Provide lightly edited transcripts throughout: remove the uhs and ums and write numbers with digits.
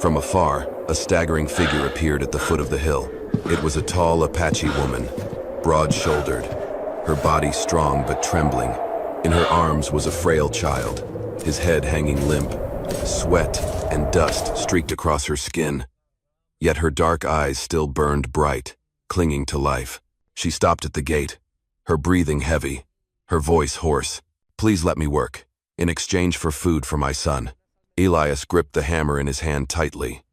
From afar, a staggering figure appeared at the foot of the hill. It was a tall Apache woman, broad-shouldered, her body strong but trembling. In her arms was a frail child, his head hanging limp. Sweat and dust streaked across her skin, yet her dark eyes still burned bright, clinging to life. She stopped at the gate, her breathing heavy, her voice hoarse. "Please let me work, in exchange for food for my son." Elias gripped the hammer in his hand tightly.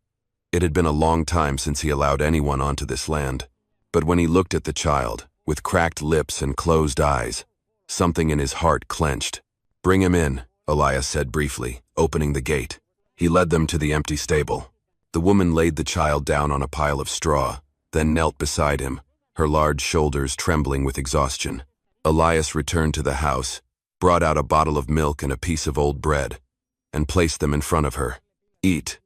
It had been a long time since he allowed anyone onto this land. But when he looked at the child, with cracked lips and closed eyes, something in his heart clenched. "Bring him in," Elias said briefly, opening the gate. He led them to the empty stable. The woman laid the child down on a pile of straw, then knelt beside him, her large shoulders trembling with exhaustion. Elias returned to the house, brought out a bottle of milk and a piece of old bread, and placed them in front of her. "Eat.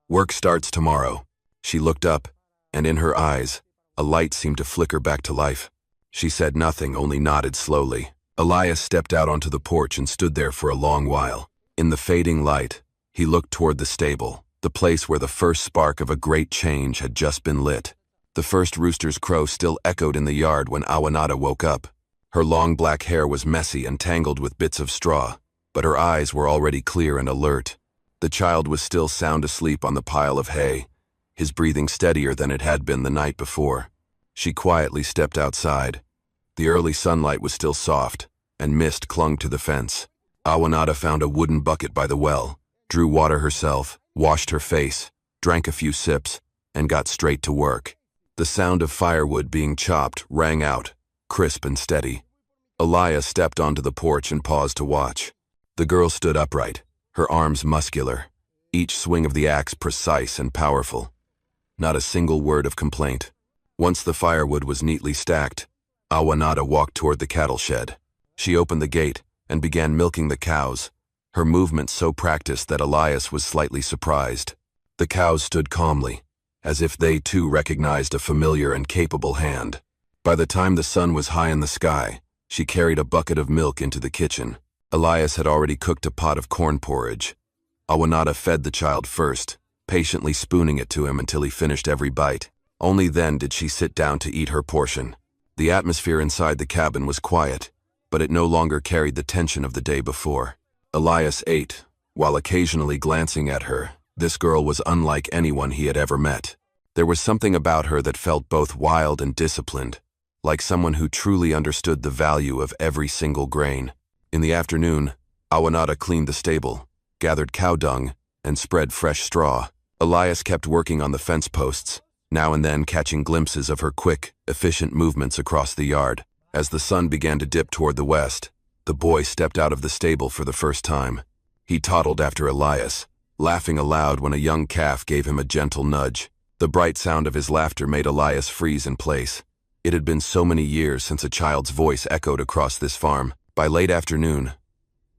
Work starts tomorrow." She looked up, and in her eyes, a light seemed to flicker back to life. She said nothing, only nodded slowly. Elias stepped out onto the porch and stood there for a long while. In the fading light, he looked toward the stable, the place where the first spark of a great change had just been lit. The first rooster's crow still echoed in the yard when Awanada woke up. Her long black hair was messy and tangled with bits of straw, but her eyes were already clear and alert. The child was still sound asleep on the pile of hay, his breathing steadier than it had been the night before. She quietly stepped outside. The early sunlight was still soft, and mist clung to the fence. Awanada found a wooden bucket by the well, drew water herself, washed her face, drank a few sips, and got straight to work. The sound of firewood being chopped rang out, crisp and steady. Elias stepped onto the porch and paused to watch. The girl stood upright, her arms muscular, each swing of the axe precise and powerful. Not a single word of complaint. Once the firewood was neatly stacked, Awanada walked toward the cattle shed. She opened the gate and began milking the cows, her movements so practiced that Elias was slightly surprised. The cows stood calmly, as if they too recognized a familiar and capable hand. By the time the sun was high in the sky, she carried a bucket of milk into the kitchen. Elias had already cooked a pot of corn porridge. Awanada fed the child first, patiently spooning it to him until he finished every bite. Only then did she sit down to eat her portion. The atmosphere inside the cabin was quiet, but it no longer carried the tension of the day before. Elias ate, while occasionally glancing at her. This girl was unlike anyone he had ever met. There was something about her that felt both wild and disciplined, like someone who truly understood the value of every single grain. In the afternoon, Awanada cleaned the stable, gathered cow dung, and spread fresh straw. Elias kept working on the fence posts, now and then catching glimpses of her quick, efficient movements across the yard. As the sun began to dip toward the west, the boy stepped out of the stable for the first time. He toddled after Elias, laughing aloud when a young calf gave him a gentle nudge. The bright sound of his laughter made Elias freeze in place. It had been so many years since a child's voice echoed across this farm. By late afternoon,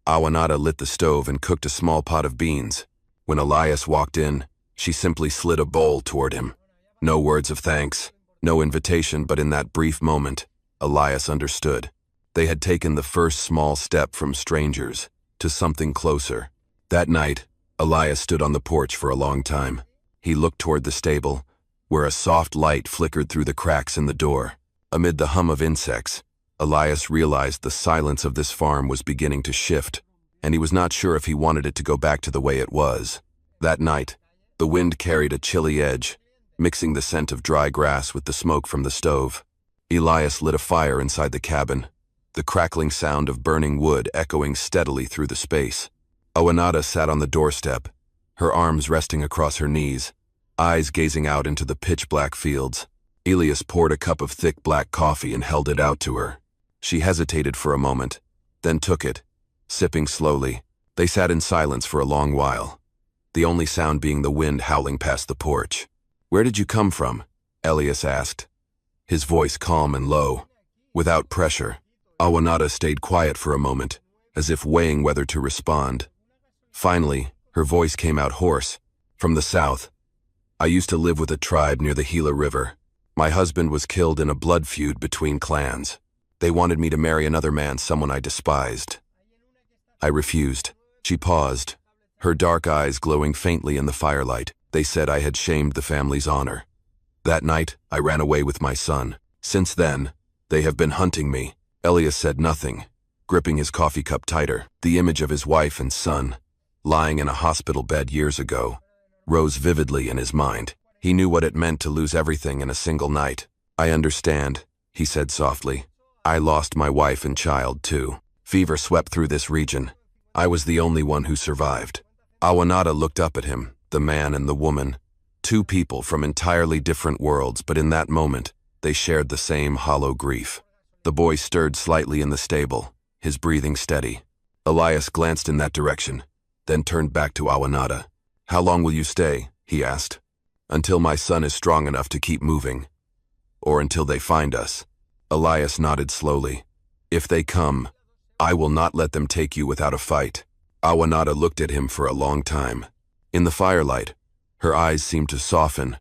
Awanada lit the stove and cooked a small pot of beans. When Elias walked in, she simply slid a bowl toward him. No words of thanks, no invitation, but in that brief moment, Elias understood. They had taken the first small step from strangers to something closer. That night, Elias stood on the porch for a long time. He looked toward the stable, where a soft light flickered through the cracks in the door. Amid the hum of insects, Elias realized the silence of this farm was beginning to shift, and he was not sure if he wanted it to go back to the way it was. That night, the wind carried a chilly edge, mixing the scent of dry grass with the smoke from the stove. Elias lit a fire inside the cabin, the crackling sound of burning wood echoing steadily through the space. Awanada sat on the doorstep, her arms resting across her knees, eyes gazing out into the pitch-black fields. Elias poured a cup of thick black coffee and held it out to her. She hesitated for a moment, then took it, sipping slowly. They sat in silence for a long while, the only sound being the wind howling past the porch. "Where did you come from?" Elias asked, his voice calm and low, without pressure. Awanada stayed quiet for a moment, as if weighing whether to respond. Finally, her voice came out hoarse. "From the south. I used to live with a tribe near the Gila River. My husband was killed in a blood feud between clans. They wanted me to marry another man, someone I despised. I refused." She paused, her dark eyes glowing faintly in the firelight. They said I had shamed the family's honor. That night, I ran away with my son. Since then, they have been hunting me. Elias said nothing, gripping his coffee cup tighter. The image of his wife and son, lying in a hospital bed years ago, rose vividly in his mind. He knew what it meant to lose everything in a single night. I understand, he said softly. I lost my wife and child too. Fever swept through this region. I was the only one who survived. Awanada looked up at him, the man and the woman. Two people from entirely different worlds, but in that moment, they shared the same hollow grief. The boy stirred slightly in the stable, his breathing steady. Elias glanced in that direction, then turned back to Awanada. How long will you stay? He asked. Until my son is strong enough to keep moving. Or until they find us. Elias nodded slowly. If they come, I will not let them take you without a fight. Awanada looked at him for a long time. In the firelight, her eyes seemed to soften,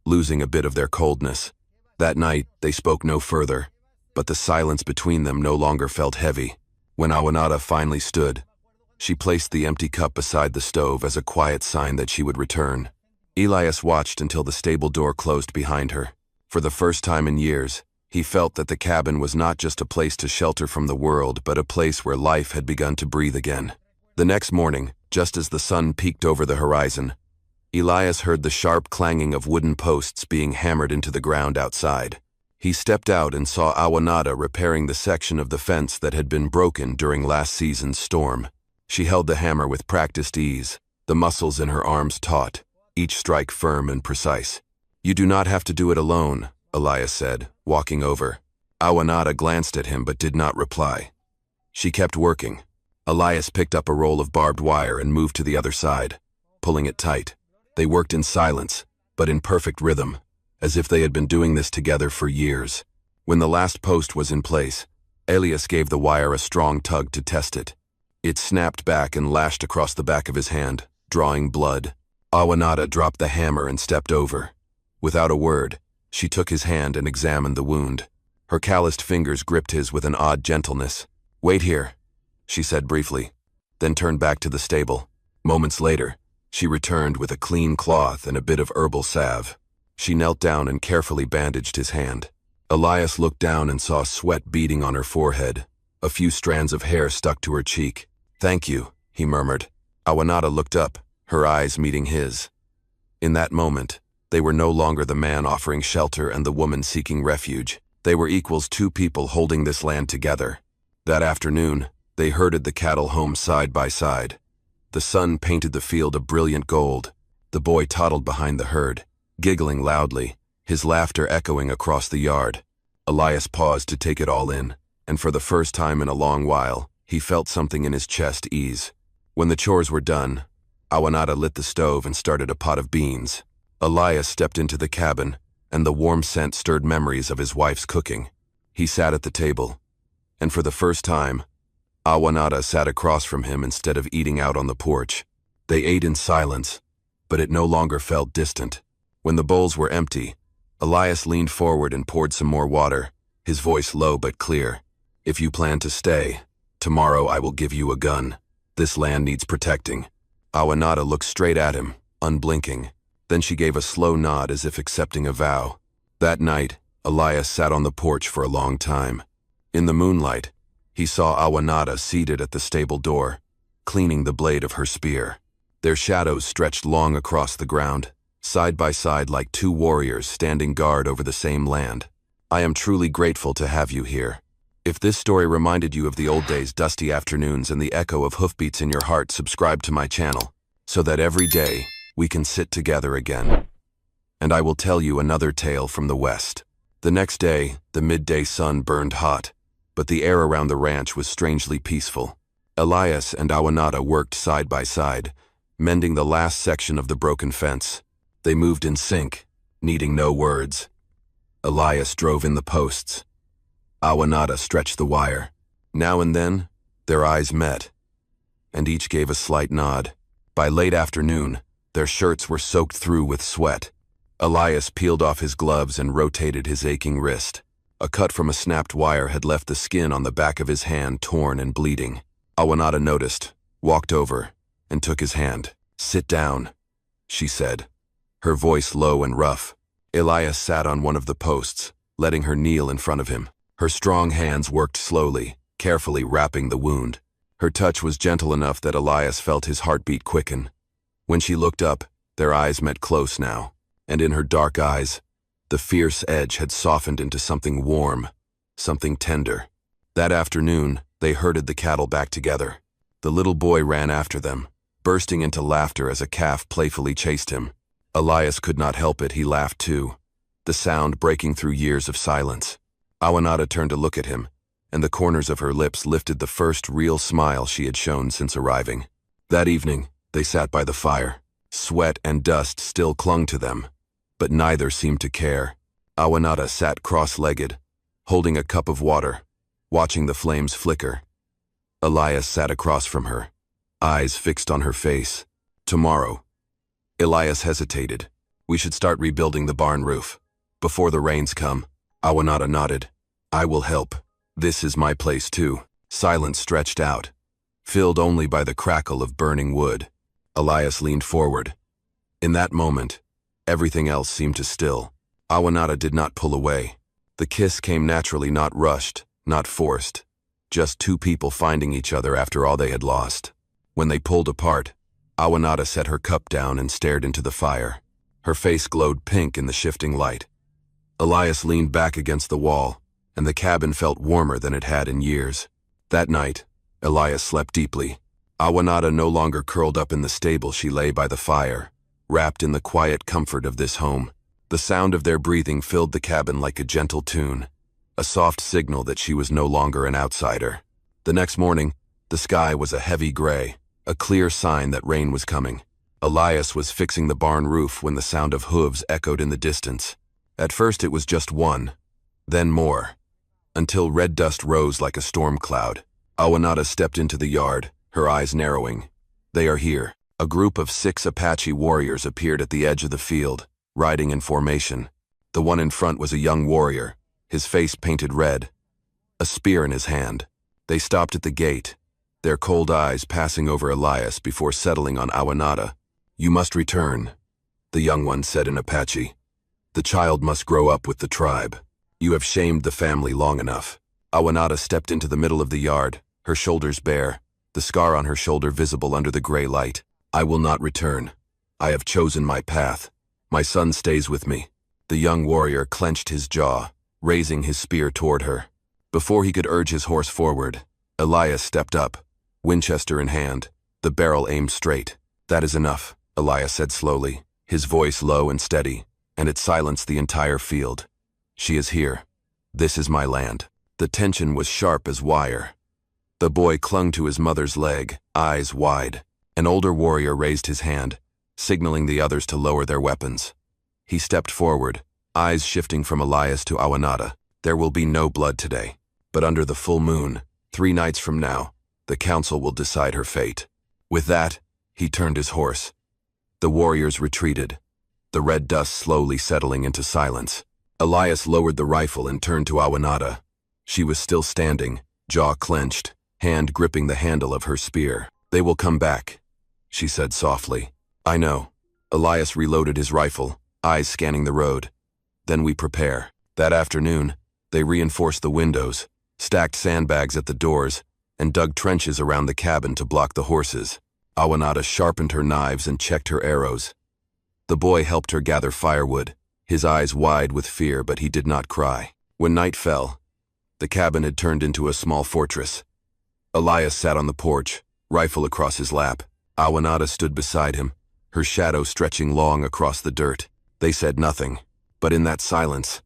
losing a bit of their coldness. That night, they spoke no further, but the silence between them no longer felt heavy. When Awanada finally stood, she placed the empty cup beside the stove as a quiet sign that she would return. Elias watched until the stable door closed behind her. For the first time in years, he felt that the cabin was not just a place to shelter from the world, but a place where life had begun to breathe again. The next morning, just as the sun peeked over the horizon, Elias heard the sharp clanging of wooden posts being hammered into the ground outside. He stepped out and saw Awanada repairing the section of the fence that had been broken during last season's storm. She held the hammer with practiced ease, the muscles in her arms taut, each strike firm and precise. You do not have to do it alone, Elias said, walking over. Awanada glanced at him but did not reply. She kept working. Elias picked up a roll of barbed wire and moved to the other side, pulling it tight. They worked in silence, but in perfect rhythm, as if they had been doing this together for years. When the last post was in place, Elias gave the wire a strong tug to test it. It snapped back and lashed across the back of his hand, drawing blood. Awanada dropped the hammer and stepped over. Without a word, she took his hand and examined the wound. Her calloused fingers gripped his with an odd gentleness. Wait here, she said briefly, then turned back to the stable. Moments later, she returned with a clean cloth and a bit of herbal salve. She knelt down and carefully bandaged his hand. Elias looked down and saw sweat beading on her forehead. A few strands of hair stuck to her cheek. Thank you, he murmured. Awanada looked up, her eyes meeting his. In that moment, they were no longer the man offering shelter and the woman seeking refuge. They were equals, two people holding this land together. That afternoon, they herded the cattle home side by side. The sun painted the field a brilliant gold. The boy toddled behind the herd, giggling loudly, his laughter echoing across the yard. Elias paused to take it all in, and for the first time in a long while, he felt something in his chest ease. When the chores were done, Awanada lit the stove and started a pot of beans. Elias stepped into the cabin, and the warm scent stirred memories of his wife's cooking. He sat at the table, and for the first time, Awanada sat across from him instead of eating out on the porch. They ate in silence, but it no longer felt distant. When the bowls were empty, Elias leaned forward and poured some more water, his voice low but clear. If you plan to stay, tomorrow I will give you a gun. This land needs protecting. Awanada looked straight at him, unblinking. Then she gave a slow nod as if accepting a vow. That night, Elias sat on the porch for a long time. In the moonlight, he saw Awanada seated at the stable door, cleaning the blade of her spear. Their shadows stretched long across the ground, side by side like two warriors standing guard over the same land. I am truly grateful to have you here. If this story reminded you of the old days, dusty afternoons, and the echo of hoofbeats in your heart, subscribe to my channel, so that every day we can sit together again. And I will tell you another tale from the West. The next day, the midday sun burned hot, but the air around the ranch was strangely peaceful. Elias and Awanada worked side by side, mending the last section of the broken fence. They moved in sync, needing no words. Elias drove in the posts. Awanada stretched the wire. Now and then, their eyes met, and each gave a slight nod. By late afternoon, their shirts were soaked through with sweat. Elias peeled off his gloves and rotated his aching wrist. A cut from a snapped wire had left the skin on the back of his hand torn and bleeding. Awanada noticed, walked over, and took his hand. Sit down, she said. her voice low and rough. Elias sat on one of the posts, letting her kneel in front of him. Her strong hands worked slowly, carefully wrapping the wound. Her touch was gentle enough that Elias felt his heartbeat quicken. When she looked up, their eyes met close now, and in her dark eyes, the fierce edge had softened into something warm, something tender. That afternoon, they herded the cattle back together. The little boy ran after them, bursting into laughter as a calf playfully chased him. Elias could not help it, he laughed too, the sound breaking through years of silence. Awanada turned to look at him, and the corners of her lips lifted the first real smile she had shown since arriving. That evening, they sat by the fire. Sweat and dust still clung to them, but neither seemed to care. Awanada sat cross-legged, holding a cup of water, watching the flames flicker. Elias sat across from her, eyes fixed on her face. Tomorrow. Elias hesitated. We should start rebuilding the barn roof. Before the rains come. Awanada nodded. I will help. This is my place too. Silence stretched out, filled only by the crackle of burning wood. Elias leaned forward. In that moment, everything else seemed to still. Awanada did not pull away. The kiss came naturally, not rushed, not forced. Just two people finding each other after all they had lost. When they pulled apart, Awanada set her cup down and stared into the fire. Her face glowed pink in the shifting light. Elias leaned back against the wall, and the cabin felt warmer than it had in years. That night, Elias slept deeply. Awanada no longer curled up in the stable, she lay by the fire, wrapped in the quiet comfort of this home. The sound of their breathing filled the cabin like a gentle tune, a soft signal that she was no longer an outsider. The next morning, the sky was a heavy gray, a clear sign that rain was coming. Elias was fixing the barn roof when the sound of hooves echoed in the distance. At first it was just one, then more, until red dust rose like a storm cloud. Awanada stepped into the yard, her eyes narrowing. They are here. A group of 6 Apache warriors appeared at the edge of the field, riding in formation. The one in front was a young warrior, his face painted red, a spear in his hand. They stopped at the gate, their cold eyes passing over Elias before settling on Awanada. You must return, the young one said in Apache. The child must grow up with the tribe. You have shamed the family long enough. Awanada stepped into the middle of the yard, her shoulders bare, the scar on her shoulder visible under the gray light. I will not return. I have chosen my path. My son stays with me. The young warrior clenched his jaw, raising his spear toward her. Before he could urge his horse forward, Elias stepped up, Winchester in hand, the barrel aimed straight. That is enough, Elias said slowly, his voice low and steady, and it silenced the entire field. She is here. This is my land. The tension was sharp as wire. The boy clung to his mother's leg, eyes wide. An older warrior raised his hand, signaling the others to lower their weapons. He stepped forward, eyes shifting from Elias to Awanada. There will be no blood today, but under the full moon, 3 nights from now, the council will decide her fate. With that, he turned his horse. The warriors retreated, the red dust slowly settling into silence. Elias lowered the rifle and turned to Awanada. She was still standing, jaw clenched, hand gripping the handle of her spear. They will come back, she said softly. I know. Elias reloaded his rifle, eyes scanning the road. Then we prepare. That afternoon, they reinforced the windows, stacked sandbags at the doors, and dug trenches around the cabin to block the horses. Awanada sharpened her knives and checked her arrows. The boy helped her gather firewood, his eyes wide with fear, but he did not cry. When night fell, the cabin had turned into a small fortress. Elias sat on the porch, rifle across his lap. Awanada stood beside him, her shadow stretching long across the dirt. They said nothing, but in that silence,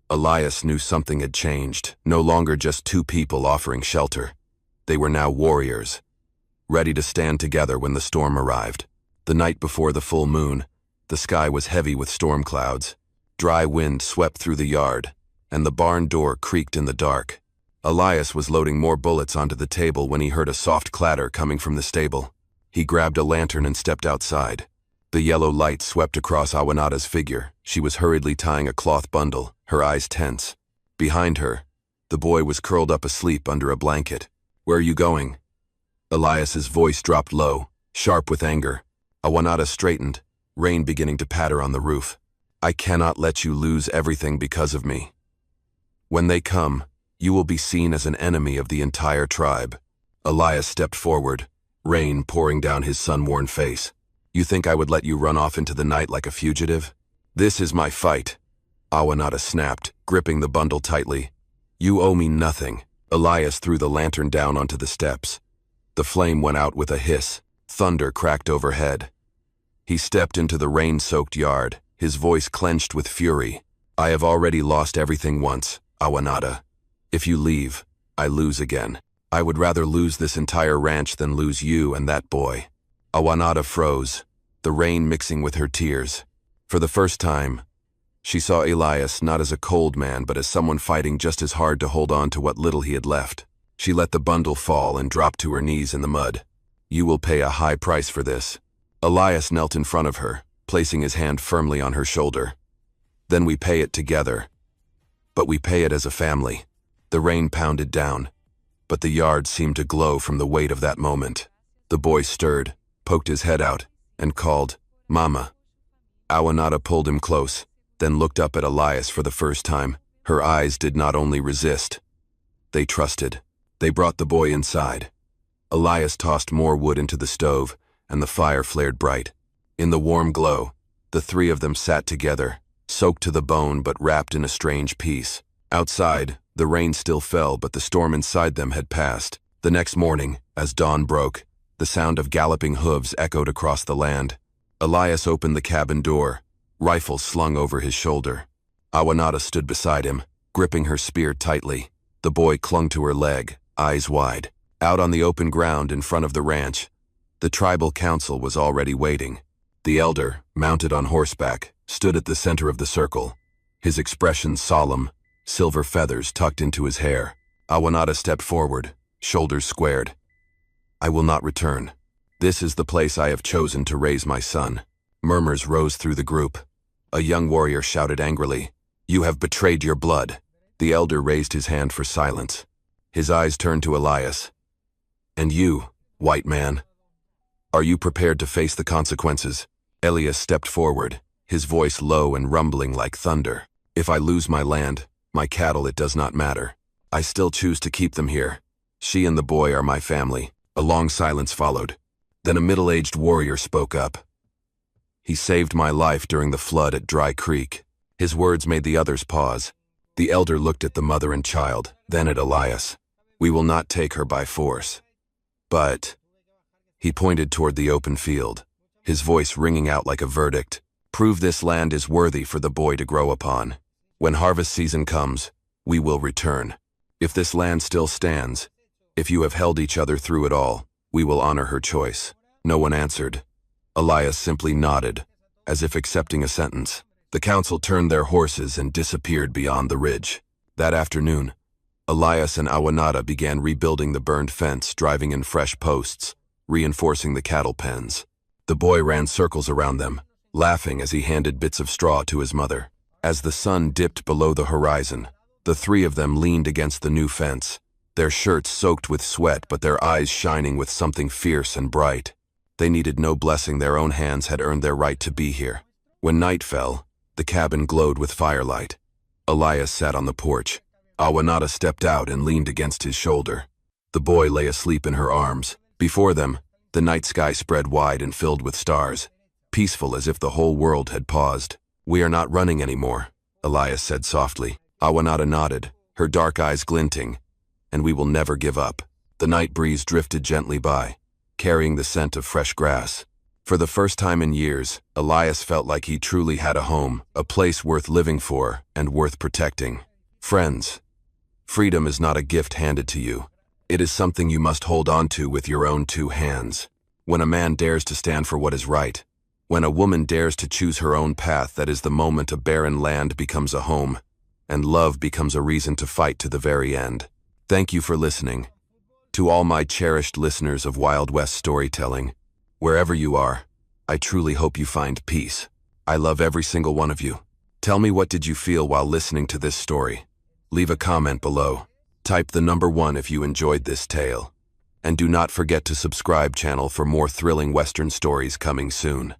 Elias knew something had changed. No longer just 2 people offering shelter. They were now warriors, ready to stand together when the storm arrived. The night before the full moon, the sky was heavy with storm clouds. Dry wind swept through the yard, and the barn door creaked in the dark. Elias was loading more bullets onto the table when he heard a soft clatter coming from the stable. He grabbed a lantern and stepped outside. The yellow light swept across Awanada's figure. She was hurriedly tying a cloth bundle, her eyes tense. Behind her, the boy was curled up asleep under a blanket. Where are you going? Elias's voice dropped low, sharp with anger. Awanada straightened, rain beginning to patter on the roof. I cannot let you lose everything because of me. When they come, you will be seen as an enemy of the entire tribe. Elias stepped forward, rain pouring down his sun-worn face. You think I would let you run off into the night like a fugitive? This is my fight. Awanada snapped, gripping the bundle tightly. You owe me nothing. Elias threw the lantern down onto the steps. The flame went out with a hiss. Thunder cracked overhead. He stepped into the rain-soaked yard, his voice clenched with fury. I have already lost everything once, Awanada. If you leave, I lose again. I would rather lose this entire ranch than lose you and that boy. Awanada froze, the rain mixing with her tears. For the first time, she saw Elias not as a cold man but as someone fighting just as hard to hold on to what little he had left. She let the bundle fall and dropped to her knees in the mud. You will pay a high price for this. Elias knelt in front of her, placing his hand firmly on her shoulder. Then we pay it together. But we pay it as a family. The rain pounded down, but the yard seemed to glow from the weight of that moment. The boy stirred, poked his head out, and called, Mama. Awanada pulled him close, then looked up at Elias for the first time. Her eyes did not only resist. They trusted. They brought the boy inside. Elias tossed more wood into the stove, and the fire flared bright. In the warm glow, the three of them sat together, soaked to the bone but wrapped in a strange peace. Outside, the rain still fell, but the storm inside them had passed. The next morning, as dawn broke, the sound of galloping hooves echoed across the land. Elias opened the cabin door, rifle slung over his shoulder. Awanada stood beside him, gripping her spear tightly. The boy clung to her leg, eyes wide. Out on the open ground in front of the ranch, the tribal council was already waiting. The elder, mounted on horseback, stood at the center of the circle, his expression solemn, silver feathers tucked into his hair. Awanada stepped forward, shoulders squared. I will not return. This is the place I have chosen to raise my son. Murmurs rose through the group. A young warrior shouted angrily, You have betrayed your blood. The elder raised his hand for silence. His eyes turned to Elias. And you, white man, are you prepared to face the consequences? Elias stepped forward, his voice low and rumbling like thunder. If I lose my land, my cattle, it does not matter. I still choose to keep them here. She and the boy are my family. A long silence followed. Then a middle-aged warrior spoke up. He saved my life during the flood at Dry Creek. His words made the others pause. The elder looked at the mother and child, then at Elias. We will not take her by force. But... He pointed toward the open field, his voice ringing out like a verdict. Prove this land is worthy for the boy to grow upon. When harvest season comes, we will return. If this land still stands, if you have held each other through it all, we will honor her choice. No one answered. Elias simply nodded, as if accepting a sentence. The council turned their horses and disappeared beyond the ridge. That afternoon, Elias and Awanada began rebuilding the burned fence, driving in fresh posts, reinforcing the cattle pens. The boy ran circles around them, laughing as he handed bits of straw to his mother. As the sun dipped below the horizon, the three of them leaned against the new fence, their shirts soaked with sweat but their eyes shining with something fierce and bright. They needed no blessing, their own hands had earned their right to be here. When night fell, the cabin glowed with firelight. Elias sat on the porch. Awanada stepped out and leaned against his shoulder. The boy lay asleep in her arms. Before them, the night sky spread wide and filled with stars, peaceful as if the whole world had paused. We are not running anymore, Elias said softly. Awanada nodded, her dark eyes glinting. And we will never give up. The night breeze drifted gently by, carrying the scent of fresh grass. For the first time in years, Elias felt like he truly had a home, a place worth living for and worth protecting. Friends, freedom is not a gift handed to you. It is something you must hold on to with your own two hands. When a man dares to stand for what is right, when a woman dares to choose her own path, that is the moment a barren land becomes a home, and love becomes a reason to fight to the very end. Thank you for listening. To all my cherished listeners of Wild West storytelling, wherever you are, I truly hope you find peace. I love every single one of you. Tell me, what did you feel while listening to this story? Leave a comment below. Type the number 1 if you enjoyed this tale. And do not forget to subscribe channel for more thrilling Western stories coming soon.